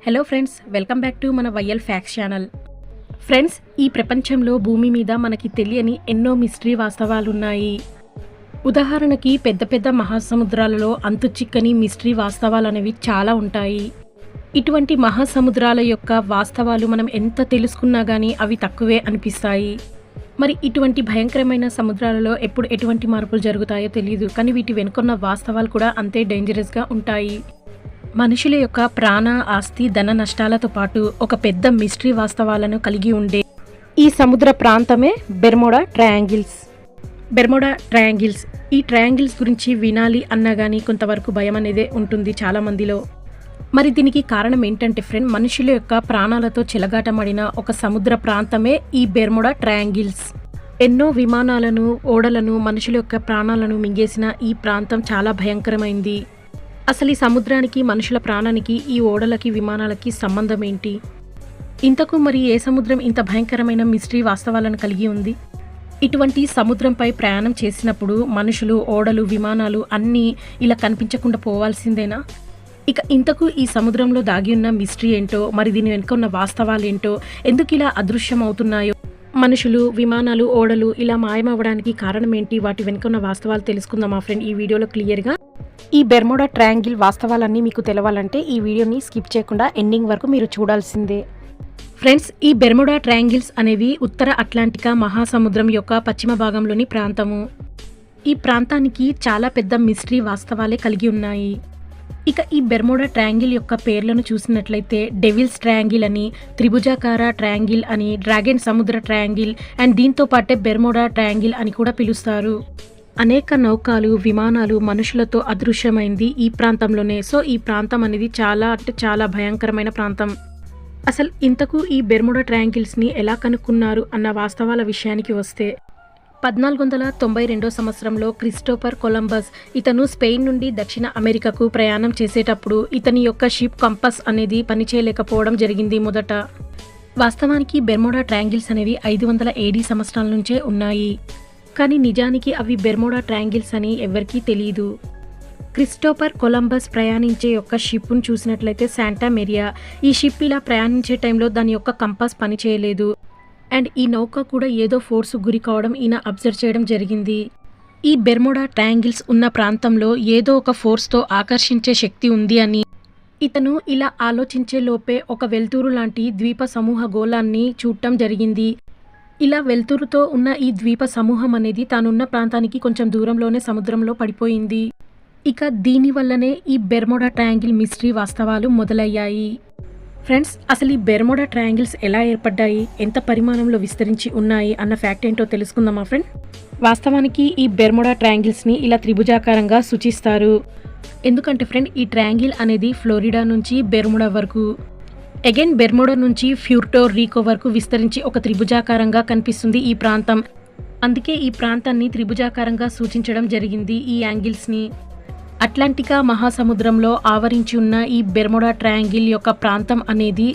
Hello friends, welcome back to మన YL fax channel. Friends, ఈ ప్రపంచంలో భూమి మీద మనకి తెలియని ఎన్నో మిస్టరీ వాస్తవాలు ఉన్నాయి. ఉదాహరణకి పెద్ద పెద్ద మహాసముద్రాలలో అంతుచిక్కని మిస్టరీ వాస్తవాలు అనేవి చాలా ఉంటాయి. ఇటువంటి మహాసముద్రాల యొక్క వాస్తవాలు మనం ఎంత తెలుసుకున్నా కానీ అవి తక్కువే అనిపిస్తాయి. మరి ఇటువంటి భయంకరమైన సముద్రాలలో ఎప్పుడు ఎటువంటి మార్పులు జరుగుతాయో తెలియదు, కానీ వీటి వెనుకున్న వాస్తవాలు కూడా అంతే డేంజరస్గా ఉంటాయి. మనుషుల యొక్క ప్రాణ, ఆస్తి, ధన నష్టాలతో పాటు ఒక పెద్ద మిస్టరీ వాస్తవాలను కలిగి ఉండే ఈ సముద్ర ప్రాంతమే బెర్ముడా ట్రయాంగిల్స్. ఈ ట్రయాంగిల్స్ గురించి వినాలి అన్నా కానీ కొంతవరకు భయం అనేది ఉంటుంది చాలా మందిలో. మరి దీనికి కారణం ఏంటంటే ఫ్రెండ్, మనుషుల యొక్క ప్రాణాలతో చెలగాటమడిన ఒక సముద్ర ప్రాంతమే ఈ బెర్ముడా ట్రయాంగిల్స్. ఎన్నో విమానాలను, ఓడలను, మనుషుల యొక్క ప్రాణాలను మింగేసిన ఈ ప్రాంతం చాలా భయంకరమైంది. అసలు ఈ సముద్రానికి, మనుషుల ప్రాణానికి, ఈ ఓడలకి, విమానాలకి సంబంధం ఏంటి? ఇంతకు మరి ఏ సముద్రం ఇంత భయంకరమైన మిస్టరీ వాస్తవాలను కలిగి ఉంది? ఇటువంటి సముద్రంపై ప్రయాణం చేసినప్పుడు మనుషులు, ఓడలు, విమానాలు అన్నీ ఇలా కనిపించకుండా పోవాల్సిందేనా? ఇక ఇంతకు ఈ సముద్రంలో దాగి ఉన్న మిస్టరీ ఏంటో, మరి దీని వెనుక ఉన్న వాస్తవాలు ఏంటో, ఎందుకు ఇలా అదృశ్యం అవుతున్నాయో, మనుషులు, విమానాలు, ఓడలు ఇలా మాయమవ్వడానికి కారణం ఏంటి, వాటి వెనుక ఉన్న వాస్తవాలు తెలుసుకుందాం మా ఫ్రెండ్ ఈ వీడియోలో క్లియర్గా. ఈ బెర్ముడా ట్రయాంగిల్ వాస్తవాలన్నీ మీకు తెలవాలంటే ఈ వీడియోని స్కిప్ చేయకుండా ఎండింగ్ వరకు మీరు చూడాల్సిందే. ఫ్రెండ్స్, ఈ బెర్ముడా ట్రయాంగిల్స్ అనేవి ఉత్తర అట్లాంటికా మహాసముద్రం యొక్క పశ్చిమ భాగంలోని ప్రాంతము. ఈ ప్రాంతానికి చాలా పెద్ద మిస్టరీ వాస్తవాలే కలిగి ఉన్నాయి. ఇక ఈ బెర్ముడా ట్రయాంగిల్ యొక్క పేర్లను చూసినట్లయితే డెవిల్స్ ట్రయాంగిల్ అని, త్రిభుజాకార ట్రయాంగిల్ అని, డ్రాగన్ సముద్ర ట్రయాంగిల్ అండ్ దీంతో పాటే బెర్ముడా ట్రయాంగిల్ అని కూడా పిలుస్తారు. అనేక నౌకలు, విమానాలు, మనుషులతో అదృశ్యమైంది ఈ ప్రాంతంలోనే. సో ఈ ప్రాంతం అనేది చాలా భయంకరమైన ప్రాంతం. అసలు ఇంతకు ఈ బెర్ముడా ట్రయాంగిల్స్ని ఎలా కనుక్కున్నారు అన్న వాస్తవాల విషయానికి వస్తే, 1492 సంవత్సరంలో క్రిస్టోఫర్ కొలంబస్ ఇతను స్పెయిన్ నుండి దక్షిణ అమెరికాకు ప్రయాణం చేసేటప్పుడు ఇతని యొక్క షిప్ కంపస్ అనేది పనిచేయలేకపోవడం జరిగింది మొదట. వాస్తవానికి బెర్ముడా ట్రయాంగిల్స్ అనేవి 500 AD సంవత్సరాల నుంచే ఉన్నాయి. కానీ నిజానికి అవి బెర్ముడా ట్రయాంగిల్స్ అని ఎవరికీ తెలియదు. క్రిస్టోఫర్ కొలంబస్ ప్రయాణించే యొక్క షిప్ను చూసినట్లయితే శాంటా మెరియా. ఈ షిప్ ఇలా ప్రయాణించే టైంలో దాని యొక్క కంపాస్ పనిచేయలేదు అండ్ ఈ నౌక కూడా ఏదో ఫోర్స్ గురి కావడం ఈయన అబ్జర్వ్ చేయడం జరిగింది. ఈ బెర్ముడా ట్రయాంగిల్స్ ఉన్న ప్రాంతంలో ఏదో ఒక ఫోర్స్తో ఆకర్షించే శక్తి ఉంది అని ఇతను ఇలా ఆలోచించే లోపే ఒక వెలుతురు లాంటి ద్వీప సమూహ గోళాన్ని చూడటం జరిగింది. ఇలా వెలుతురుతో ఉన్న ఈ ద్వీప సమూహం అనేది తానున్న ప్రాంతానికి కొంచెం దూరంలోనే సముద్రంలో పడిపోయింది. ఇక దీనివల్లనే ఈ బెర్ముడా ట్రయాంగిల్ మిస్టరీ వాస్తవాలు మొదలయ్యాయి. ఫ్రెండ్స్, అసలు ఈ బెర్ముడా ట్రయాంగిల్స్ ఎలా ఏర్పడ్డాయి, ఎంత పరిమాణంలో విస్తరించి ఉన్నాయి అన్న ఫ్యాక్ట్ ఏంటో తెలుసుకుందామా ఫ్రెండ్. వాస్తవానికి ఈ బెర్ముడా ట్రయాంగిల్స్ని ఇలా త్రిభుజాకారంగా సూచిస్తారు. ఎందుకంటే ఫ్రెండ్, ఈ ట్రయాంగిల్ అనేది ఫ్లోరిడా నుంచి బెర్ముడా వరకు, అగైన్ బెర్ముడా నుంచి ప్యూర్టో రీకో వరకు విస్తరించి ఒక త్రిభుజాకారంగా కనిపిస్తుంది ఈ ప్రాంతం. అందుకే ఈ ప్రాంతాన్ని త్రిభుజాకారంగా సూచించడం జరిగింది ఈ యాంగిల్స్ని. అట్లాంటికా మహాసముద్రంలో ఆవరించి ఉన్న ఈ బెర్ముడా ట్రయాంగిల్ యొక్క ప్రాంతం అనేది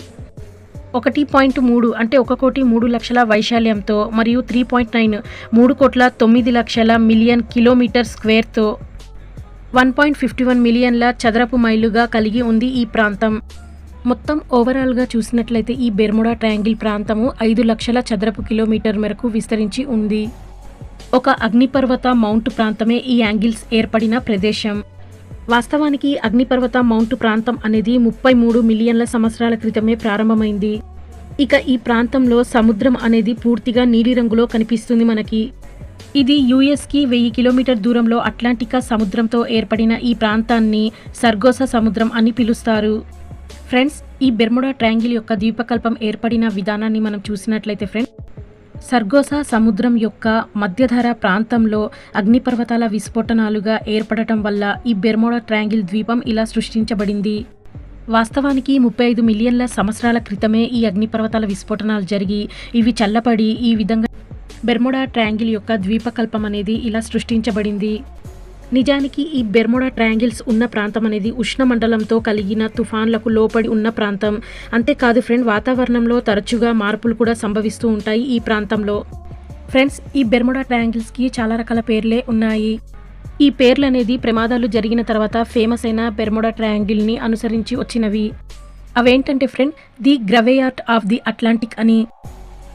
1.3 అంటే 1,03,00,000 వైశాల్యంతో మరియు 3.9 3,09,00,000 మిలియన్ కిలోమీటర్ స్క్వేర్తో 1.51 మిలియన్ల చదరపు మైలుగా కలిగి ఉంది ఈ ప్రాంతం. మొత్తం ఓవరాల్గా చూసినట్లయితే ఈ బెర్ముడా ట్రయాంగిల్ ప్రాంతము 5 లక్షల చదరపు కిలోమీటర్ మేరకు విస్తరించి ఉంది. ఒక అగ్నిపర్వత మౌంట్ ప్రాంతమే ఈ యాంగిల్స్ ఏర్పడిన ప్రదేశం. వాస్తవానికి అగ్నిపర్వత మౌంట్ ప్రాంతం అనేది 33 మిలియన్ల సంవత్సరాల క్రితమే ప్రారంభమైంది. ఇక ఈ ప్రాంతంలో సముద్రం అనేది పూర్తిగా నీలిరంగులో కనిపిస్తుంది మనకి. ఇది యుఎస్కి 1000 కిలోమీటర్ దూరంలో అట్లాంటికా సముద్రంతో ఏర్పడిన ఈ ప్రాంతాన్ని సర్గోసా సముద్రం అని పిలుస్తారు. ఫ్రెండ్స్, ఈ బెర్ముడా ట్రయాంగిల్ యొక్క ద్వీపకల్పం ఏర్పడిన విధానాన్ని మనం చూసినట్లయితే ఫ్రెండ్స్, సర్గోసా సముద్రం యొక్క మధ్యధర ప్రాంతంలో అగ్నిపర్వతాల విస్ఫోటనాలుగా ఏర్పడటం వల్ల ఈ బెర్ముడా ట్రయాంగిల్ ద్వీపం ఇలా సృష్టించబడింది. వాస్తవానికి 35 మిలియన్ల సంవత్సరాల క్రితమే ఈ అగ్నిపర్వతాల విస్ఫోటనాలు జరిగి ఇవి చల్లబడి ఈ విధంగా బెర్ముడా ట్రయాంగిల్ యొక్క ద్వీపకల్పం అనేది ఇలా సృష్టించబడింది. నిజానికి ఈ బెర్ముడా ట్రయాంగిల్స్ ఉన్న ప్రాంతం అనేది ఉష్ణమండలంతో కలిగిన తుఫాన్లకు లోపడి ఉన్న ప్రాంతం. అంతేకాదు ఫ్రెండ్, వాతావరణంలో తరచుగా మార్పులు కూడా సంభవిస్తూ ఉంటాయి ఈ ప్రాంతంలో. ఫ్రెండ్స్, ఈ బెర్ముడా ట్రయాంగిల్స్కి చాలా రకాల పేర్లే ఉన్నాయి. ఈ పేర్లు అనేది ప్రమాదాలు జరిగిన తర్వాత ఫేమస్ అయిన బెర్ముడా ట్రయాంగిల్ని అనుసరించి వచ్చినవి. అవేంటంటే friend the graveyard of the Atlantic అని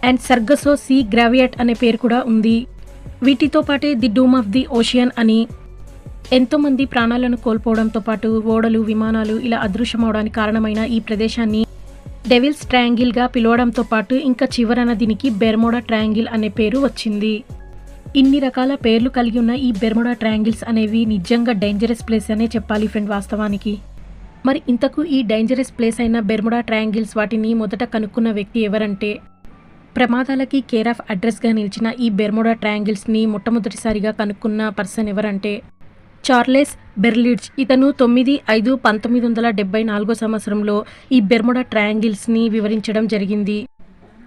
అండ్ సర్గసో సీ గ్రావియాట్ అనే పేరు కూడా ఉంది. వీటితో పాటే the doom of the ocean అని. ఎంతోమంది ప్రాణాలను కోల్పోవడంతో పాటు ఓడలు విమానాలు ఇలా అదృశ్యమవడానికి కారణమైన ఈ ప్రదేశాన్ని డెవిల్స్ ట్రయాంగిల్గా పిలవడంతో పాటు ఇంకా చివరన దీనికి బెర్ముడా ట్రయాంగిల్ అనే పేరు వచ్చింది. ఇన్ని రకాల పేర్లు కలిగి ఉన్న ఈ బెర్ముడా ట్రయాంగిల్స్ అనేవి నిజంగా డేంజరస్ ప్లేస్ అనే చెప్పాలి ఫ్రెండ్ వాస్తవానికి. మరి ఇంతకు ఈ డేంజరస్ ప్లేస్ అయిన బెర్ముడా ట్రయాంగిల్స్ వాటిని మొదట కనుక్కున్న వ్యక్తి ఎవరంటే ప్రమాదాలకి కేర్ ఆఫ్ అడ్రస్గా నిలిచిన ఈ బెర్ముడా ట్రయాంగిల్స్ని మొట్టమొదటిసారిగా కనుక్కున్న పర్సన్ ఎవరంటే చార్లెస్ బెర్లిడ్జ్. ఇతను 9/5/1974 సంవత్సరంలో ఈ బెర్ముడా ట్రయాంగిల్స్ని వివరించడం జరిగింది.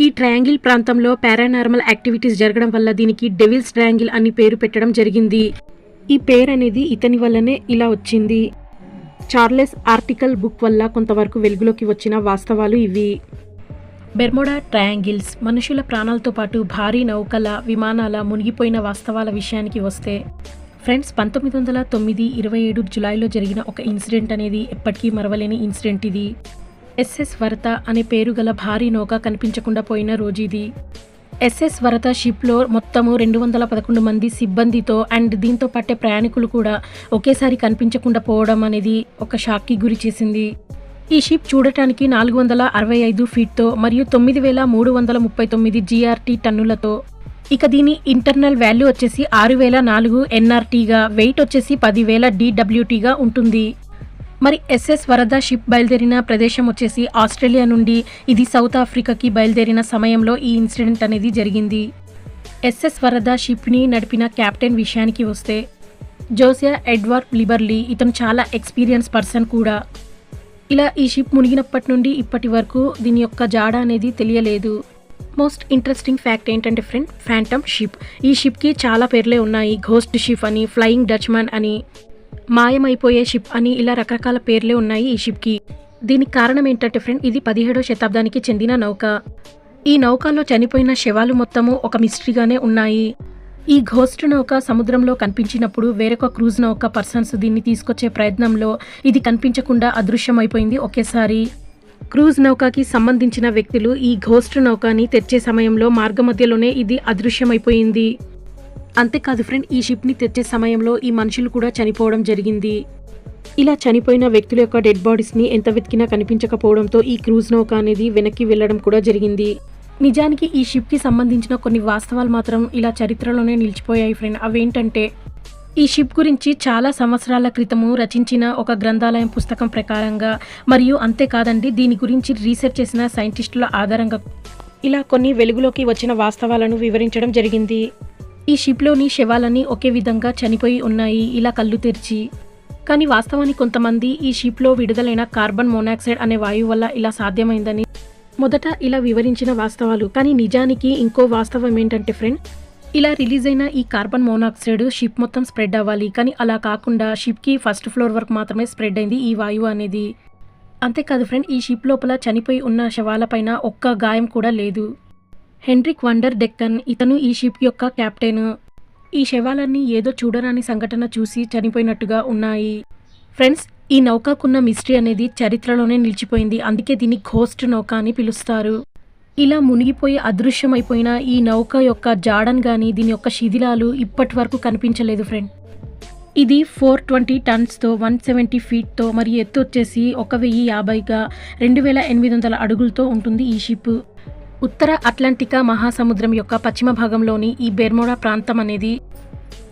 ఈ ట్రయాంగిల్ ప్రాంతంలో పారానార్మల్ యాక్టివిటీస్ జరగడం వల్ల దీనికి డెవిల్స్ ట్రయాంగిల్ అని పేరు పెట్టడం జరిగింది. ఈ పేరు అనేది ఇతని వల్లనే ఇలా వచ్చింది. చార్లెస్ ఆర్టికల్ బుక్ వల్ల కొంతవరకు వెలుగులోకి వచ్చిన వాస్తవాలు ఇవి. బెర్ముడా ట్రయాంగిల్స్ మనుషుల ప్రాణాలతో పాటు భారీ నౌకల విమానాల మునిగిపోయిన వాస్తవాల విషయానికి వస్తే ఫ్రెండ్స్ 1909-27 జులైలో జరిగిన ఒక ఇన్సిడెంట్ అనేది ఎప్పటికీ మరవలేని ఇన్సిడెంట్ ఇది. ఎస్ఎస్ వరత అనే పేరు గల భారీ నౌక కనిపించకుండా పోయిన రోజు ఇది. ఎస్ఎస్ వరత షిప్లో మొత్తము 211 మంది సిబ్బందితో అండ్ దీంతో పట్టే ప్రయాణికులు కూడా ఒకేసారి కనిపించకుండా పోవడం అనేది ఒక షాక్కి గురి చేసింది. ఈ షిప్ చూడటానికి 465 ఫీట్తో మరియు 9339 GRT టన్నులతో, ఇక దీని ఇంటర్నల్ వాల్యూ వచ్చేసి 6004 NRTగా, వెయిట్ వచ్చేసి 10,000 DWTగా ఉంటుంది. మరి ఎస్ఎస్ వరద షిప్ బయలుదేరిన ప్రదేశం వచ్చేసి ఆస్ట్రేలియా నుండి ఇది సౌత్ ఆఫ్రికాకి బయలుదేరిన సమయంలో ఈ ఇన్సిడెంట్ అనేది జరిగింది. ఎస్ఎస్ వరద షిప్ని నడిపిన కెప్టెన్ విషయానికి వస్తే జోసియా ఎడ్వర్డ్ లిబర్లీ. ఇతను చాలా ఎక్స్పీరియన్స్ పర్సన్ కూడా. ఇలా ఈ షిప్ మునిగినప్పటి నుండి ఇప్పటి వరకు దీని యొక్క జాడ అనేది తెలియలేదు. మోస్ట్ ఇంట్రెస్టింగ్ ఫ్యాక్ట్ ఏంటంటే ఫ్రెండ్ ఫ్యాంటమ్ షిప్. ఈ షిప్కి చాలా పేర్లే ఉన్నాయి. ఘోస్ట్ షిప్ అని, ఫ్లయింగ్ డచ్మన్ అని, మాయమైపోయే షిప్ అని, ఇలా రకరకాల పేర్లే ఉన్నాయి ఈ షిప్కి. దీనికి కారణం ఏంటంటే ఫ్రెండ్ ఇది 17వ శతాబ్దానికి చెందిన నౌక. ఈ నౌకలో చనిపోయిన శవాలు మొత్తము ఒక మిస్టరీగానే ఉన్నాయి. ఈ ఘోస్ట్ నౌక సముద్రంలో కనిపించినప్పుడు వేరొక క్రూజ్ నౌక పర్సన్స్ దీన్ని తీసుకొచ్చే ప్రయత్నంలో ఇది కనిపించకుండా అదృశ్యమైపోయింది ఒకేసారి. క్రూజ్ నౌకకి సంబంధించిన వ్యక్తులు ఈ ఘోస్ట్ నౌకని తెచ్చే సమయంలో మార్గమధ్యలోనే ఇది అదృశ్యమైపోయింది. అంతేకాదు ఫ్రెండ్ ఈ షిప్ని తెచ్చే సమయంలో ఈ మనుషులు కూడా చనిపోవడం జరిగింది. ఇలా చనిపోయిన వ్యక్తుల యొక్క డెడ్ బాడీస్ని ఎంత వెతికినా కనిపించకపోవడంతో ఈ క్రూజ్ నౌక అనేది వెనక్కి వెళ్ళడం కూడా జరిగింది. నిజానికి ఈ షిప్కి సంబంధించిన కొన్ని వాస్తవాలు మాత్రం ఇలా చరిత్రలోనే నిలిచిపోయాయి ఫ్రెండ్. అవేంటంటే ఈ షిప్ గురించి చాలా సంవత్సరాల క్రితము రచించిన ఒక గ్రంథాలయం పుస్తకం ప్రకారంగా, మరియు అంతేకాదండి దీని గురించి రీసెర్చ్ చేసిన సైంటిస్టుల ఆధారంగా ఇలా కొన్ని వెలుగులోకి వచ్చిన వాస్తవాలను వివరించడం జరిగింది. ఈ షిప్లోని శవాలన్నీ ఒకే విధంగా చనిపోయి ఉన్నాయి, ఇలా కళ్ళు తెరిచి. కానీ వాస్తవానికి కొంతమంది ఈ షిప్లో విడుదలైన కార్బన్ మోనాక్సైడ్ అనే వాయువు వల్ల ఇలా సాధ్యమైందని మొదట ఇలా వివరించిన వాస్తవాలు. కానీ నిజానికి ఇంకో వాస్తవం ఏంటంటే ఫ్రెండ్ ఇలా రిలీజ్ అయిన ఈ కార్బన్ మోనాక్సైడ్ షిప్ మొత్తం స్ప్రెడ్ అవ్వాలి, కానీ అలా కాకుండా షిప్కి ఫస్ట్ ఫ్లోర్ వరకు మాత్రమే స్ప్రెడ్ అయింది ఈ వాయువు అనేది. అంతేకాదు ఫ్రెండ్ ఈ షిప్ లోపల చనిపోయి ఉన్న శవాలపైన ఒక్క గాయం కూడా లేదు. హెన్రిక్ వండర్ డెక్కన్ ఇతను ఈ షిప్ యొక్క కెప్టెన్. ఈ శవాలన్నీ ఏదో చూడరాని సంఘటన చూసి చనిపోయినట్టుగా ఉన్నాయి. ఫ్రెండ్స్ ఈ నౌకకున్న మిస్టరీ అనేది చరిత్రలోనే నిలిచిపోయింది. అందుకే దీన్ని ఘోస్ట్ నౌక అని పిలుస్తారు. ఇలా మునిగిపోయి అదృశ్యమైపోయిన ఈ నౌక యొక్క జాడన్ కానీ దీని యొక్క శిథిలాలు ఇప్పటి వరకు కనిపించలేదు ఫ్రెండ్. ఇది 420 టన్స్తో 170 ఫీట్తో మరియు ఎత్తు వచ్చేసి 1050గా 2800 అడుగులతో ఉంటుంది ఈ షిప్. ఉత్తర అట్లాంటికా మహాసముద్రం యొక్క పశ్చిమ భాగంలోని ఈ బెర్ముడా ప్రాంతం అనేది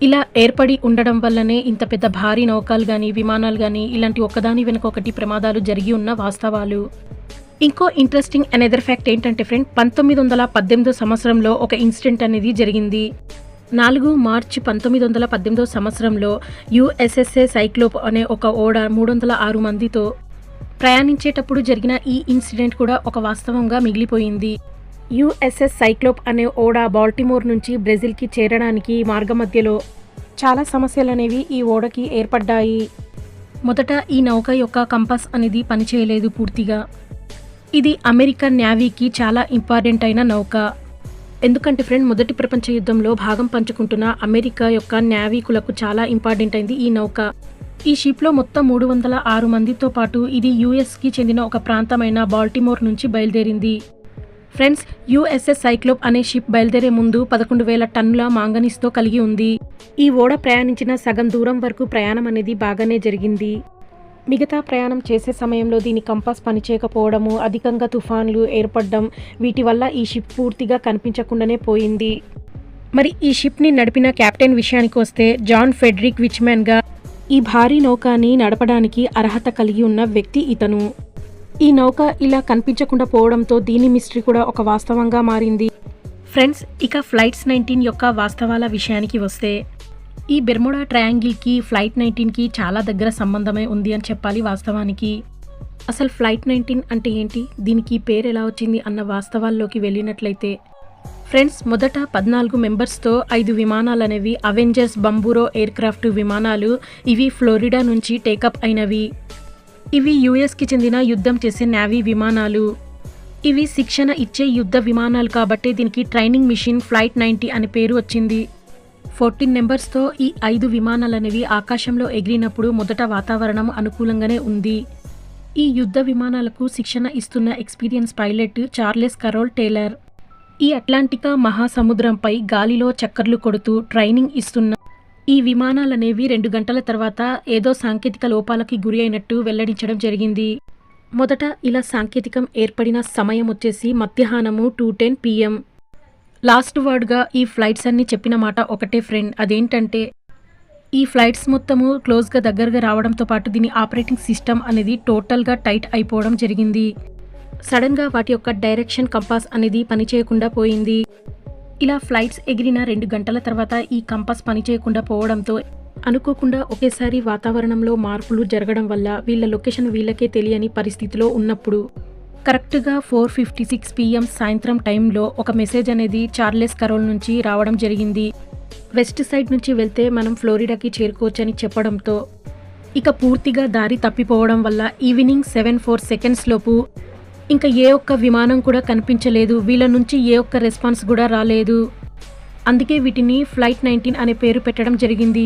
ఇలా ఏర్పడి ఉండడం వల్లనే ఇంత పెద్ద భారీ నౌకలు కానీ విమానాలు కానీ ఇలాంటి ఒకదాని వెనుక ఒకటి ప్రమాదాలు జరిగి ఉన్న వాస్తవాలు. ఇంకో ఇంట్రెస్టింగ్ అనదర్ ఫ్యాక్ట్ ఏంటంటే ఫ్రెండ్ 1918 సంవత్సరంలో ఒక ఇన్సిడెంట్ అనేది జరిగింది. 4 మార్చి 1918 సంవత్సరంలో యుఎస్ఎస్ఏ సైక్లోప్ అనే ఒక ఓడ 306 మందితో ప్రయాణించేటప్పుడు జరిగిన ఈ ఇన్సిడెంట్ కూడా ఒక వాస్తవంగా మిగిలిపోయింది. యుఎస్ఎస్ సైక్లోప్ అనే ఓడ బాల్టిమోర్ నుంచి బ్రెజిల్కి చేరడానికి మార్గమధ్యలో చాలా సమస్యలు అనేవి ఈ ఓడకి ఏర్పడ్డాయి. మొదట ఈ నౌక యొక్క కంపాస్ అనేది పనిచేయలేదు పూర్తిగా. ఇది అమెరికన్ నేవీకి చాలా ఇంపార్టెంట్ అయిన నౌక. ఎందుకంటే ఫ్రెండ్ మొదటి ప్రపంచ యుద్ధంలో భాగం పంచుకుంటున్న అమెరికా యొక్క నేవీకులకు చాలా ఇంపార్టెంట్ అయింది ఈ నౌక. ఈ షిప్లో మొత్తం 306 మందితో పాటు ఇది యుఎస్కి చెందిన ఒక ప్రాంతమైన బాల్టిమోర్ నుంచి బయలుదేరింది. ఫ్రెండ్స్, యుఎస్ఎస్ సైక్లోప్ అనే షిప్ బయలుదేరే ముందు 11,000 టన్నుల మాంగనీస్తో కలిగి ఉంది. ఈ ఓడ ప్రయాణించిన సగం దూరం వరకు ప్రయాణం అనేది బాగానే జరిగింది. మిగతా ప్రయాణం చేసే సమయంలో దీని కంపాస్ పనిచేయకపోవడము, అధికంగా తుఫాన్లు ఏర్పడడం, వీటి వల్ల ఈ షిప్ పూర్తిగా కనిపించకుండానే పోయింది. మరి ఈ షిప్ని నడిపిన కెప్టెన్ విషయానికి వస్తే జాన్ ఫెడరిక్ విచ్మ్యాన్గా ఈ భారీ నౌకని నడపడానికి అర్హత కలిగి ఉన్న వ్యక్తి ఇతను. ఈ నౌక ఇలా కనిపించకుండా పోవడంతో దీని మిస్టరీ కూడా ఒక వాస్తవంగా మారింది. ఫ్రెండ్స్, ఇక ఫ్లైట్స్ 19 యొక్క వాస్తవాల విషయానికి వస్తే ఈ బెర్ముడా ట్రయాంగిల్కి ఫ్లైట్ 19కి చాలా దగ్గర సంబంధమే ఉంది అని చెప్పాలి వాస్తవానికి. అసలు ఫ్లైట్ 19 అంటే ఏంటి, దీనికి పేరు ఎలా వచ్చింది అన్న వాస్తవాల్లోకి వెళ్ళినట్లయితే ఫ్రెండ్స్, మొదట 14 మెంబర్స్తో 5 విమానాలు అనేవి అవెంజర్స్ బంబూరో ఎయిర్క్రాఫ్ట్ విమానాలు. ఇవి ఫ్లోరిడా నుంచి టేకప్ అయినవి. ఇవి యుఎస్కి చెందిన యుద్ధం చేసే నేవీ విమానాలు. ఇవి శిక్షణ ఇచ్చే యుద్ధ విమానాలు కాబట్టి దీనికి ట్రైనింగ్ మిషన్ ఫ్లైట్ 90 అనే పేరు వచ్చింది. 14 నెంబర్స్తో ఈ 5 విమానాలనేవి ఆకాశంలో ఎగిరినప్పుడు మొదట వాతావరణం అనుకూలంగానే ఉంది. ఈ యుద్ధ విమానాలకు శిక్షణ ఇస్తున్న experience pilot Charles Carroll Taylor. ఈ అట్లాంటికా మహాసముద్రంపై గాలిలో చక్కర్లు కొడుతూ ట్రైనింగ్ ఇస్తున్న ఈ విమానాలనేవి 2 గంటల తర్వాత ఏదో సాంకేతిక లోపాలకి గురి అయినట్టు వెల్లడించడం జరిగింది. మొదట ఇలా సాంకేతికం ఏర్పడిన సమయం వచ్చేసి మధ్యాహ్నము 2:10 PM. లాస్ట్ వర్డ్గా ఈ ఫ్లైట్స్ అన్ని చెప్పిన మాట ఒకటే ఫ్రెండ్, అదేంటంటే ఈ ఫ్లైట్స్ మొత్తము క్లోజ్గా దగ్గరగా రావడంతో పాటు దీని ఆపరేటింగ్ సిస్టమ్ అనేది టోటల్గా టైట్ అయిపోవడం జరిగింది. సడన్గా వాటి యొక్క డైరెక్షన్ కంపాస్ అనేది పనిచేయకుండా పోయింది. ఇలా ఫ్లైట్స్ ఎగిరిన 2 గంటల తర్వాత ఈ కంపాస్ పనిచేయకుండా పోవడంతో అనుకోకుండా ఒకేసారి వాతావరణంలో మార్పులు జరగడం వల్ల వీళ్ళ లొకేషన్ వీళ్ళకే తెలియని పరిస్థితిలో ఉన్నప్పుడు కరెక్ట్గా 4:56 PM సాయంత్రం టైంలో ఒక మెసేజ్ అనేది చార్లెస్ కరోల్ నుంచి రావడం జరిగింది. వెస్ట్ సైడ్ నుంచి వెళ్తే మనం ఫ్లోరిడాకి చేరుకోవచ్చని చెప్పడంతో ఇక పూర్తిగా దారి తప్పిపోవడం వల్ల ఈవినింగ్ 7:04 లోపు ఇంకా ఏ ఒక్క విమానం కూడా కనిపించలేదు. వీళ్ళ నుంచి ఏ ఒక్క రెస్పాన్స్ కూడా రాలేదు. అందుకే వీటిని ఫ్లైట్ 19 అనే పేరు పెట్టడం జరిగింది.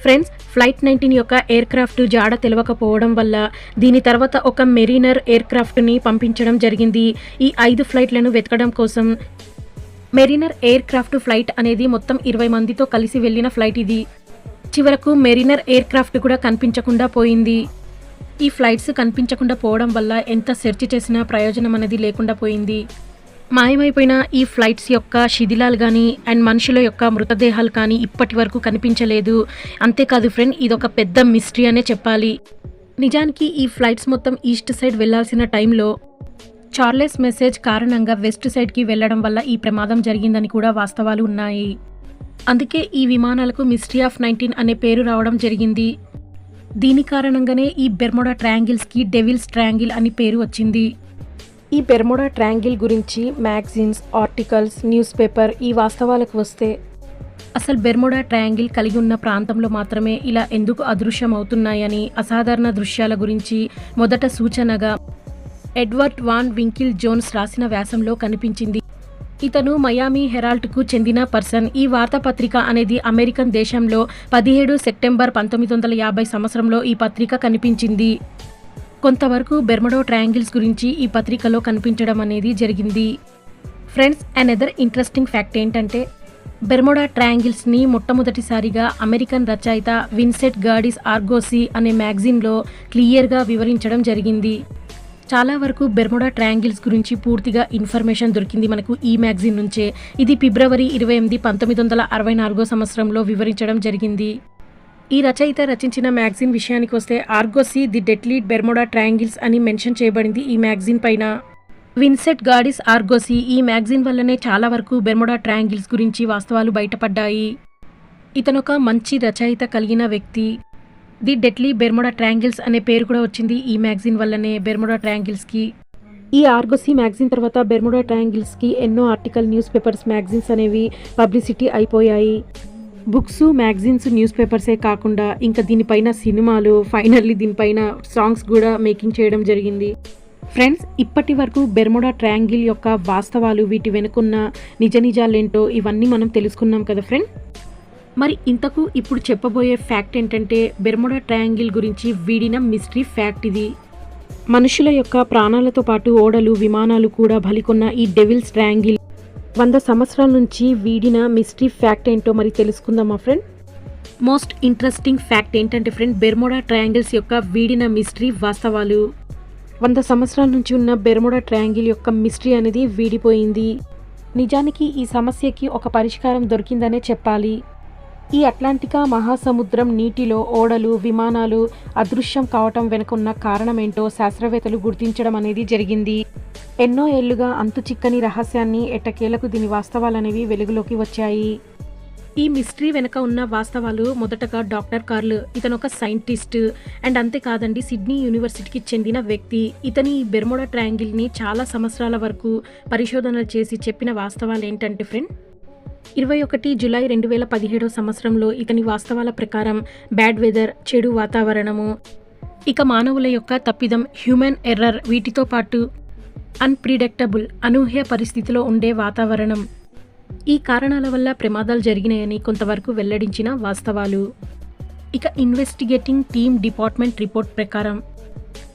ఫ్రెండ్స్, ఫ్లైట్ 19 యొక్క ఎయిర్క్రాఫ్ట్ జాడ తెలవకపోవడం వల్ల దీని తర్వాత ఒక మెరీనర్ ఎయిర్క్రాఫ్ట్ని పంపించడం జరిగింది. ఈ 5 ఫ్లైట్లను వెతకడం కోసం మెరీనర్ ఎయిర్క్రాఫ్ట్ ఫ్లైట్ అనేది మొత్తం 20 మందితో కలిసి వెళ్ళిన ఫ్లైట్ ఇది. చివరకు మెరీనర్ ఎయిర్క్రాఫ్ట్ కూడా కనిపించకుండా పోయింది. ఈ ఫ్లైట్స్ కనిపించకుండా పోవడం వల్ల ఎంత సెర్చ్ చేసినా ప్రయోజనం అనేది లేకుండా పోయింది. మాయమైపోయిన ఈ ఫ్లైట్స్ యొక్క శిథిలాలు కానీ అండ్ మనుషుల యొక్క మృతదేహాలు కానీ ఇప్పటి వరకు కనిపించలేదు. అంతేకాదు ఫ్రెండ్, ఇదొక పెద్ద మిస్టరీ అనే చెప్పాలి. నిజానికి ఈ ఫ్లైట్స్ మొత్తం ఈస్ట్ సైడ్ వెళ్లాల్సిన టైంలో చార్లెస్ మెసేజ్ కారణంగా వెస్ట్ సైడ్కి వెళ్లడం వల్ల ఈ ప్రమాదం జరిగిందని కూడా వాస్తవాలు ఉన్నాయి. అందుకే ఈ విమానాలకు మిస్టరీ ఆఫ్ 19 అనే పేరు రావడం జరిగింది. దీని కారణంగానే ఈ బెర్ముడా ట్రయాంగిల్స్కి డెవిల్స్ ట్రయాంగిల్ అని పేరు వచ్చింది. ఈ బెర్ముడా ట్రయాంగిల్ గురించి మ్యాగజైన్స్, ఆర్టికల్స్, న్యూస్ పేపర్ ఈ వాస్తవాలకు వస్తే అసలు బెర్ముడా ట్రయాంగిల్ కలిగి ఉన్న ప్రాంతంలో మాత్రమే ఇలా ఎందుకు అదృశ్యం అవుతున్నాయని అసాధారణ దృశ్యాల గురించి మొదట సూచనగా ఎడ్వర్డ్ వాన్ వింకిల్ జోన్స్ రాసిన వ్యాసంలో కనిపించింది. ఇతను మయామి హెరాల్డ్కు చెందిన పర్సన్. ఈ వార్తాపత్రిక అనేది అమెరికన్ దేశంలో 17 సెప్టెంబర్ 1950 సంవత్సరంలో ఈ పత్రిక కనిపించింది. కొంతవరకు బెర్ముడా ట్రయాంగిల్స్ గురించి ఈ పత్రికలో కనిపించడం అనేది జరిగింది. ఫ్రెండ్స్, అనదర్ ఇంట్రెస్టింగ్ ఫ్యాక్ట్ ఏంటంటే బెర్ముడా ట్రయాంగిల్స్ని మొట్టమొదటిసారిగా అమెరికన్ రచయిత విన్సెంట్ గాడిస్ ఆర్గోసీ అనే మ్యాగజైన్లో క్లియర్గా వివరించడం జరిగింది. చాలా వరకు బెర్ముడా ట్రయాంగిల్స్ గురించి పూర్తిగా ఇన్ఫర్మేషన్ దొరికింది మనకు ఈ మ్యాగజైన్ నుంచే. ఇది ఫిబ్రవరి 28, 1964 సంవత్సరంలో వివరించడం జరిగింది. ఈ రచయిత రచించిన మ్యాగజైన్ విషయానికి వస్తే ఆర్గోసీ ది డెడ్లీ బెర్ముడా ట్రయాంగిల్స్ అని మెన్షన్ చేయబడింది ఈ మ్యాగజైన్ పైన. విన్సెంట్ గాడిస్ ఆర్గోసీ ఈ మ్యాగజైన్ వల్లనే చాలా వరకు బెర్ముడా ట్రయాంగిల్స్ గురించి వాస్తవాలు బయటపడ్డాయి. ఇతనొక మంచి రచయిత కలిగిన వ్యక్తి. ది డెడ్లీ బెర్ముడా ట్రయాంగిల్స్ అనే పేరు కూడా వచ్చింది ఈ మ్యాగజైన్ వల్లనే బెర్ముడా ట్రయాంగిల్స్కి. ఈ ఆర్గోసీ మ్యాగజైన్ తర్వాత బెర్ముడా ట్రయాంగిల్స్కి ఎన్నో ఆర్టికల్, న్యూస్ పేపర్స్, మ్యాగజైన్స్ అనేవి పబ్లిసిటీ అయిపోయాయి. బుక్స్, మ్యాగజైన్స్, న్యూస్ పేపర్సే కాకుండా ఇంకా దీనిపైన సినిమాలు, ఫైనల్లీ దీనిపైన సాంగ్స్ కూడా మేకింగ్ చేయడం జరిగింది. ఫ్రెండ్స్, ఇప్పటి వరకు బెర్ముడా ట్రయాంగిల్ యొక్క వాస్తవాలు, వీటి వెనుకున్న నిజాలేంటో ఇవన్నీ మనం తెలుసుకున్నాం కదా ఫ్రెండ్. మరి ఇంతకు ఇప్పుడు చెప్పబోయే ఫ్యాక్ట్ ఏంటంటే బెర్ముడా ట్రయాంగిల్ గురించి వీడిన మిస్టరీ ఫ్యాక్ట్ ఇది. మనుషుల యొక్క ప్రాణాలతో పాటు ఓడలు, విమానాలు కూడా బలికొన్న ఈ డెవిల్స్ ట్రయాంగిల్ 100 సంవత్సరాల నుంచి వీడిన మిస్టరీ ఫ్యాక్ట్ ఏంటో మరి తెలుసుకుందాం మా ఫ్రెండ్. మోస్ట్ ఇంట్రెస్టింగ్ ఫ్యాక్ట్ ఏంటంటే ఫ్రెండ్, బెర్ముడా ట్రయాంగిల్స్ యొక్క వీడిన మిస్టరీ వాస్తవాలు. 100 సంవత్సరాల నుంచి ఉన్న బెర్ముడా ట్రయాంగిల్ యొక్క మిస్టరీ అనేది వీడిపోయింది. నిజానికి ఈ సమస్యకి ఒక పరిష్కారం దొరికిందనే చెప్పాలి. ఈ అట్లాంటికా మహాసముద్రం నీటిలో ఓడలు, విమానాలు అదృశ్యం కావటం వెనుక ఉన్న కారణమేంటో శాస్త్రవేత్తలు గుర్తించడం అనేది జరిగింది. ఎన్నో ఏళ్లుగా అంతు చిక్కని రహస్యాన్ని ఎట్టకేలకు దీని వాస్తవాలనేవి వెలుగులోకి వచ్చాయి. ఈ మిస్టరీ వెనుక ఉన్న వాస్తవాలు మొదటగా డాక్టర్ కార్ల్, ఇతను ఒక సైంటిస్ట్ అండ్ అంతేకాదండి సిడ్నీ యూనివర్సిటీకి చెందిన వ్యక్తి. ఇతని బెర్ముడా ట్రయాంగిల్ని చాలా సంవత్సరాల వరకు పరిశోధనలు చేసి చెప్పిన వాస్తవాలు ఏంటంటే ఫ్రెండ్, 21 జూలై 2017 సంవత్సరంలో ఇతని వాస్తవాల ప్రకారం బ్యాడ్ వెదర్, చెడు వాతావరణము, ఇక మానవుల యొక్క తప్పిదం, హ్యూమన్ ఎర్రర్, వీటితో పాటు అన్ప్రిడిక్టబుల్, అనూహ్య పరిస్థితిలో ఉండే వాతావరణం, ఈ కారణాల వల్ల ప్రమాదాలు జరిగినాయని కొంతవరకు వెల్లడించిన వాస్తవాలు. ఇక ఇన్వెస్టిగేటింగ్ టీమ్ డిపార్ట్మెంట్ రిపోర్ట్ ప్రకారం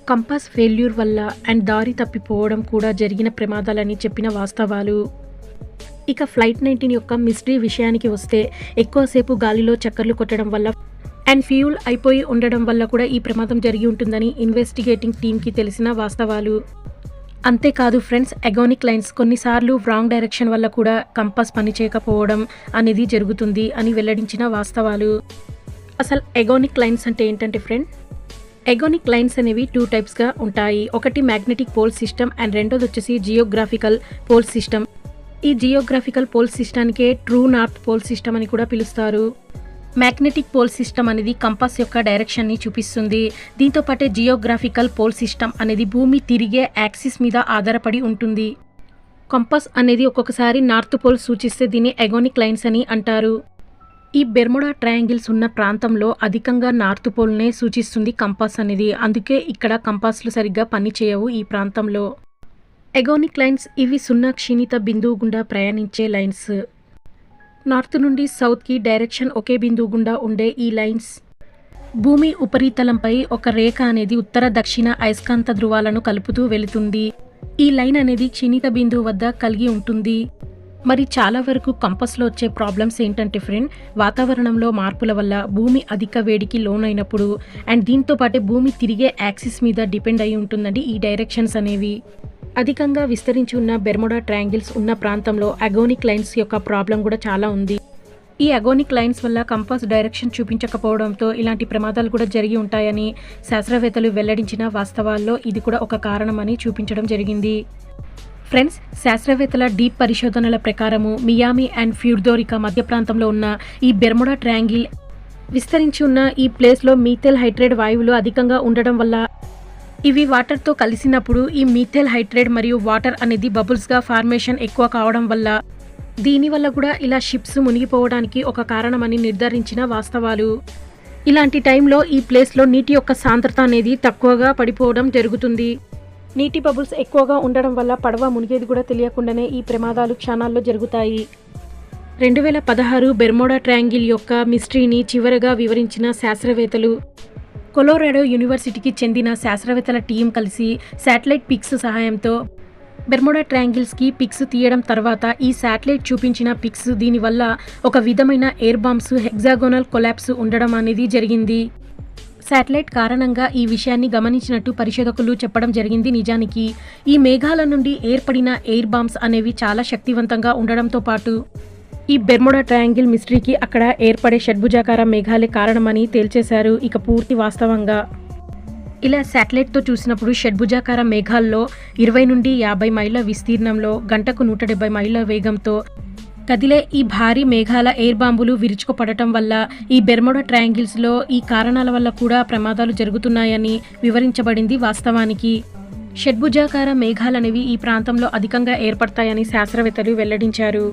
కంపాస్ ఫెయిల్యూర్ వల్ల అండ్ దారి తప్పిపోవడం కూడా జరిగిన ప్రమాదాలని చెప్పిన వాస్తవాలు. ఇక ఫ్లైట్ 19 యొక్క మిస్టరీ విషయానికి వస్తే ఎక్కువసేపు గాలిలో చక్కర్లు కొట్టడం వల్ల అండ్ ఫ్యూల్ అయిపోయి ఉండడం వల్ల కూడా ఈ ప్రమాదం జరిగి ఉంటుందని ఇన్వెస్టిగేటింగ్ టీమ్కి తెలిసిన వాస్తవాలు. అంతేకాదు ఫ్రెండ్స్, ఎగోనిక్ లైన్స్ కొన్నిసార్లు రాంగ్ డైరెక్షన్ వల్ల కూడా కంపాస్ పనిచేయకపోవడం అనేది జరుగుతుంది అని వెల్లడించిన వాస్తవాలు. అసలు ఎగోనిక్ లైన్స్ అంటే ఏంటంటే ఫ్రెండ్, ఎగోనిక్ లైన్స్ అనేవి 2 టైప్స్గా ఉంటాయి. ఒకటి మ్యాగ్నెటిక్ పోల్ సిస్టమ్ అండ్ రెండోది వచ్చేసి జియోగ్రాఫికల్ పోల్ సిస్టమ్. ఈ జియోగ్రాఫికల్ పోల్ సిస్టానికే ట్రూ నార్త్ పోల్ సిస్టమ్ అని కూడా పిలుస్తారు. మ్యాగ్నెటిక్ పోల్ సిస్టమ్ అనేది కంపాస్ యొక్క డైరెక్షన్ని చూపిస్తుంది. దీంతో పాటే జియోగ్రాఫికల్ పోల్ సిస్టమ్ అనేది భూమి తిరిగే యాక్సిస్ మీద ఆధారపడి ఉంటుంది. కంపాస్ అనేది ఒక్కొక్కసారి నార్త్ పోల్ సూచిస్తే దీన్ని ఎగోనిక్ లైన్స్ అని అంటారు. ఈ బెర్ముడా ట్రయాంగిల్స్ ఉన్న ప్రాంతంలో అధికంగా నార్త్ పోల్నే సూచిస్తుంది కంపాస్ అనేది. అందుకే ఇక్కడ కంపాస్లు సరిగ్గా పనిచేయవు ఈ ప్రాంతంలో. ఎగోనిక్ లైన్స్ ఇవి 0 క్షీణిత బిందువు గుండా ప్రయాణించే లైన్స్. నార్త్ నుండి సౌత్కి డైరెక్షన్ ఒకే బిందువు గుండా ఉండే ఈ లైన్స్ భూమి ఉపరితలంపై ఒక రేఖ అనేది ఉత్తర దక్షిణ అయస్కాంత ధృవాలను కలుపుతూ వెళుతుంది. ఈ లైన్ అనేది క్షీణిత బిందువు వద్ద కలిగి ఉంటుంది. మరి చాలా వరకు కంపాస్లో వచ్చే ప్రాబ్లమ్స్ ఏంటంటే ఫ్రెండ్, వాతావరణంలో మార్పుల వల్ల భూమి అధిక వేడికి లోనైనప్పుడు అండ్ దీంతో పాటే భూమి తిరిగే యాక్సిస్ మీద డిపెండ్ అయి ఉంటుందండి ఈ డైరెక్షన్స్ అనేవి. అధికంగా విస్తరించి ఉన్న బెర్ముడా ట్రయాంగిల్స్ ఉన్న ప్రాంతంలో అగోనిక్ లైన్స్ యొక్క ప్రాబ్లం కూడా చాలా ఉంది. ఈ అగోనిక్ లైన్స్ వల్ల కంపాస్ డైరెక్షన్ చూపించకపోవడంతో ఇలాంటి ప్రమాదాలు కూడా జరిగి ఉంటాయని శాస్త్రవేత్తలు వెల్లడించిన వాస్తవాల్లో ఇది కూడా ఒక కారణమని చూపించడం జరిగింది. ఫ్రెండ్స్, శాస్త్రవేత్తల డీప్ పరిశోధనల ప్రకారము మియామి అండ్ ప్యూర్టోరికా మధ్య ప్రాంతంలో ఉన్న ఈ బెర్ముడా ట్రయాంగిల్ విస్తరించి ఉన్న ఈ ప్లేస్లో మీథైల్ హైడ్రేట్ వాయువులు అధికంగా ఉండడం వల్ల ఇవి వాటర్తో కలిసినప్పుడు ఈ మీథైల్ హైడ్రేట్ మరియు వాటర్ అనేది బబుల్స్గా ఫార్మేషన్ ఎక్కువ కావడం వల్ల దీనివల్ల కూడా ఇలా షిప్స్ మునిగిపోవడానికి ఒక కారణమని నిర్ధారించిన వాస్తవాలు. ఇలాంటి టైంలో ఈ ప్లేస్లో నీటి యొక్క సాంద్రత అనేది తక్కువగా పడిపోవడం జరుగుతుంది. నీటి బబుల్స్ ఎక్కువగా ఉండడం వల్ల పడవ మునిగేది కూడా తెలియకుండానే ఈ ప్రమాదాలు క్షణాల్లో జరుగుతాయి. 2016 బెర్ముడా ట్రయాంగిల్ యొక్క మిస్టరీని చివరగా వివరించిన శాస్త్రవేత్తలు కొలోరాడో యూనివర్సిటీకి చెందిన శాస్త్రవేత్తల టీం కలిసి శాటిలైట్ పిక్స్ సహాయంతో బెర్ముడా ట్రయాంగిల్స్కి పిక్స్ తీయడం తర్వాత ఈ శాటిలైట్ చూపించిన పిక్స్ దీనివల్ల ఒక విధమైన ఎయిర్ బాంబ్స్ హెగ్జాగోనల్ కొలాప్స్ ఉండడం అనేది జరిగింది. శాటిలైట్ కారణంగా ఈ విషయాన్ని గమనించినట్టు పరిశోధకులు చెప్పడం జరిగింది. నిజానికి ఈ మేఘాల నుండి ఏర్పడిన ఎయిర్ బాంబ్స్ అనేవి చాలా శక్తివంతంగా ఉండడంతో పాటు ఈ బెర్ముడా ట్రయాంగిల్ మిస్టరీకి అక్కడ ఏర్పడే షడ్భుజాకార మేఘాలే కారణమని తేల్చేశారు. ఇక పూర్తి వాస్తవంగా ఇలా శాటిలైట్తో చూసినప్పుడు షడ్భుజాకార మేఘాల్లో 20 నుండి 50 మైళ్ళ విస్తీర్ణంలో గంటకు 170 మైళ్ళ వేగంతో కదిలే ఈ భారీ మేఘాల ఎయిర్ బాంబులు విరుచుకుపడటం వల్ల ఈ బెర్ముడా ట్రయాంగిల్స్లో ఈ కారణాల వల్ల కూడా ప్రమాదాలు జరుగుతున్నాయని వివరించబడింది. వాస్తవానికి షడ్భుజాకార మేఘాలనేవి ఈ ప్రాంతంలో అధికంగా ఏర్పడతాయని శాస్త్రవేత్తలు వెల్లడించారు.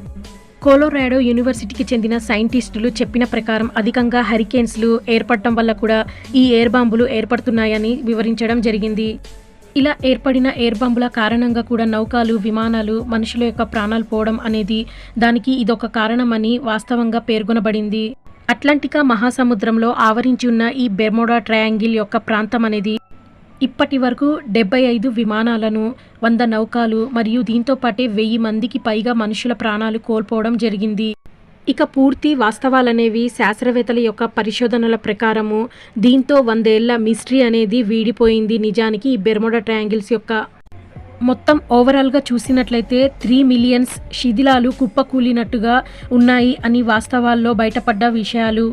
కొలోరాడో యూనివర్సిటీకి చెందిన సైంటిస్టులు చెప్పిన ప్రకారం అధికంగా హరికేన్స్లు ఏర్పడటం వల్ల కూడా ఈ ఎయిర్ బాంబులు ఏర్పడుతున్నాయని వివరించడం జరిగింది. ఇలా ఏర్పడిన ఎయిర్ బాంబుల కారణంగా కూడా నౌకలు, విమానాలు, మనుషుల యొక్క ప్రాణాలు పోవడం అనేది దానికి ఇదొక కారణమని వాస్తవంగా పేర్కొనబడింది. అట్లాంటికా మహాసముద్రంలో ఆవరించి ఉన్న ఈ బెర్ముడా ట్రయాంగిల్ యొక్క ప్రాంతం అనేది ఇప్పటి వరకు 75 విమానాలను, 100 నౌకలు మరియు దీంతో పాటే 1000 మందికి పైగా మనుషుల ప్రాణాలు కోల్పోవడం జరిగింది. ఇక పూర్తి వాస్తవాలనేవి శాస్త్రవేత్తల యొక్క పరిశోధనల ప్రకారము దీంతో 100 ఏళ్ల మిస్టరీ అనేది వీడిపోయింది. నిజానికి ఈ బెర్ముడా ట్రయాంగిల్స్ యొక్క మొత్తం ఓవరాల్గా చూసినట్లయితే 3 మిలియన్స్ శిథిలాలు కుప్పకూలినట్టుగా ఉన్నాయి అని వాస్తవాల్లో బయటపడ్డ విషయాలు.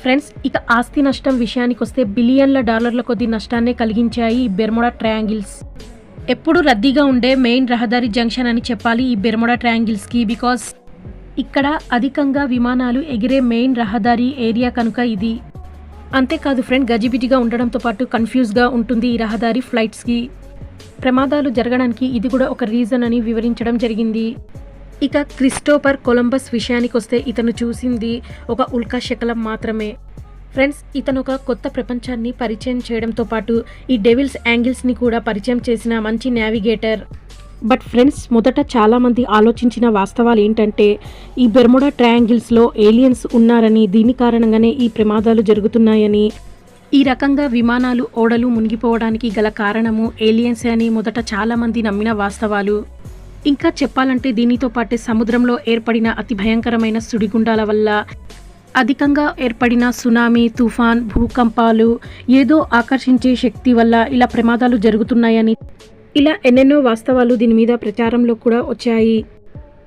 ఫ్రెండ్స్, ఇక ఆస్తి నష్టం విషయానికి వస్తే బిలియన్ల డాలర్ల కొద్ది నష్టాన్నే కలిగించాయి ఈ బెర్ముడా ట్రయాంగిల్స్. ఎప్పుడు రద్దీగా ఉండే మెయిన్ రహదారి జంక్షన్ అని చెప్పాలి ఈ బెర్ముడా ట్రయాంగిల్స్కి. బికాస్ ఇక్కడ అధికంగా విమానాలు ఎగిరే మెయిన్ రహదారి ఏరియా కనుక ఇది. అంతేకాదు ఫ్రెండ్, గజిబిజిగా ఉండడంతో పాటు కన్ఫ్యూజ్గా ఉంటుంది ఈ రహదారి ఫ్లైట్స్కి. ప్రమాదాలు జరగడానికి ఇది కూడా ఒక రీజన్ అని వివరించడం జరిగింది. ఇక క్రిస్టోఫర్ కొలంబస్ విషయానికి వస్తే ఇతను చూసింది ఒక ఉల్కా శకలం మాత్రమే. ఫ్రెండ్స్, ఇతను ఒక కొత్త ప్రపంచాన్ని పరిచయం చేయడంతో పాటు ఈ డెవిల్స్ యాంగిల్స్ని కూడా పరిచయం చేసిన మంచి నావిగేటర్. బట్ ఫ్రెండ్స్, మొదట చాలామంది ఆలోచించిన వాస్తవాలు ఏంటంటే ఈ బెర్ముడా ట్రయాంగిల్స్లో ఏలియన్స్ ఉన్నారని, దీని కారణంగానే ఈ ప్రమాదాలు జరుగుతున్నాయని. ఈ రకంగా విమానాలు, ఓడలు మునిగిపోవడానికి గల కారణము ఏలియన్స్ అని మొదట చాలామంది నమ్మిన వాస్తవాలు. ఇంకా చెప్పాలంటే దీనితో పాటే సముద్రంలో ఏర్పడిన అతి భయంకరమైన సుడిగుండాల వల్ల, అధికంగా ఏర్పడిన సునామీ, తుఫాన్, భూకంపాలు, ఏదో ఆకర్షించే శక్తి వల్ల ఇలా ప్రమాదాలు జరుగుతున్నాయని, ఇలా ఎన్నెన్నో వాస్తవాలు దీని మీద ప్రచారంలో కూడా వచ్చాయి.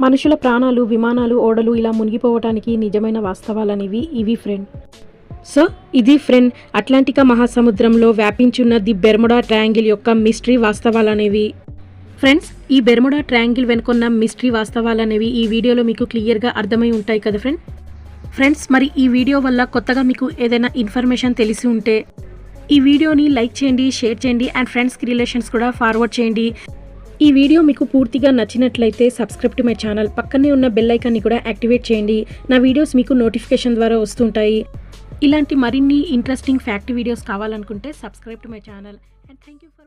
మనుషుల ప్రాణాలు, విమానాలు, ఓడలు ఇలా మునిగిపోవటానికి నిజమైన వాస్తవాలనేవి ఇవి ఫ్రెండ్. సో ఇది ఫ్రెండ్, అట్లాంటికా మహాసముద్రంలో వ్యాపించున్న ది బెర్ముడా ట్రయాంగిల్ యొక్క మిస్టరీ వాస్తవాలనేవి. ఫ్రెండ్స్, ఈ బెర్ముడా ట్రయాంగిల్ వెనుకొన్న మిస్టరీ వాస్తవాలనేవి ఈ వీడియోలో మీకు క్లియర్గా అర్థమై ఉంటాయి కదా ఫ్రెండ్స్. మరి ఈ వీడియో వల్ల కొత్తగా మీకు ఏదైనా ఇన్ఫర్మేషన్ తెలిసి ఉంటే ఈ వీడియోని లైక్ చేయండి, షేర్ చేయండి అండ్ ఫ్రెండ్స్కి, రిలేషన్స్ కూడా ఫార్వర్డ్ చేయండి. ఈ వీడియో మీకు పూర్తిగా నచ్చినట్లయితే సబ్స్క్రైబ్ టు మై ఛానల్, పక్కనే ఉన్న బెల్ ఐకాన్ని కూడా యాక్టివేట్ చేయండి. నా వీడియోస్ మీకు నోటిఫికేషన్ ద్వారా వస్తుంటాయి. ఇలాంటి మరిన్ని ఇంట్రెస్టింగ్ ఫ్యాక్ట్ వీడియోస్ కావాలనుకుంటే subscribe to my channel and thank you.